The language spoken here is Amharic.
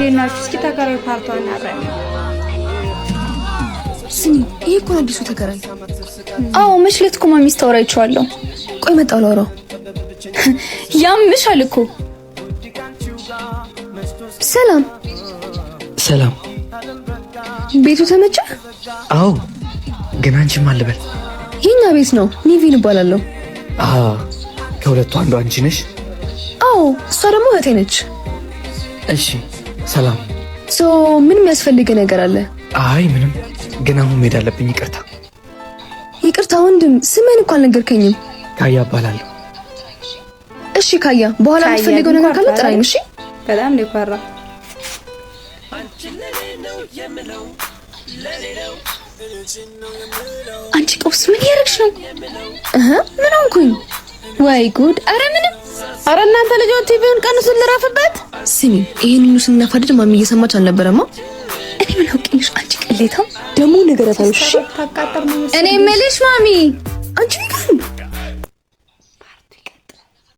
እንዴት ናችሁ? እስኪ ተከራይ ፓርቷን አረኝ። ስሚ ይሄ እኮ አዲሱ ተከራይ። አዎ መሽለት እኮ ማሚ ስታወራይቻለሁ። ቆይ መጣው ላውራው። ያምሻል እኮ። ሰላም ሰላም። ቤቱ ተመቸ? አዎ ግን አንቺ ማን ልበል? የኛ ቤት ነው። ኒቪን እባላለሁ። ከሁለቱ አንዱ አንቺ ነሽ? አዎ እሷ ደግሞ እህቴ ነች። እሺ ሰላም። ምን የሚያስፈልግ ነገር አለ? አይ ምንም፣ ግን አሁን መሄድ አለብኝ። ይቅርታ። ይቅርታ ወንድም፣ ስምህን እኮ አልነገርከኝም። ካያ እባላለሁ። እሺ ካያ፣ በኋላ የምትፈልገው ነገር ካለ ጥራኝ። እሺ በጣም ነው ፈራ። አንቺ ቆስ ምን ያረግሽ ነው? ምን ሆንኩኝ? ወይ ጉድ! አረ ምንም። አረ እናንተ ልጆች ቲቪውን ቀንሱን ልረፍበት። ስሚ ይሄን ሁሉ ስናፋድድ ማሚ እየሰማች አልነበረማ? እኔ ምን አውቅልሽ? አንቺ ቅሌታም ደግሞ ነገራታለሽ። እሺ ታቃጠር ነው። እኔ የምልሽ ማሚ፣ አንቺ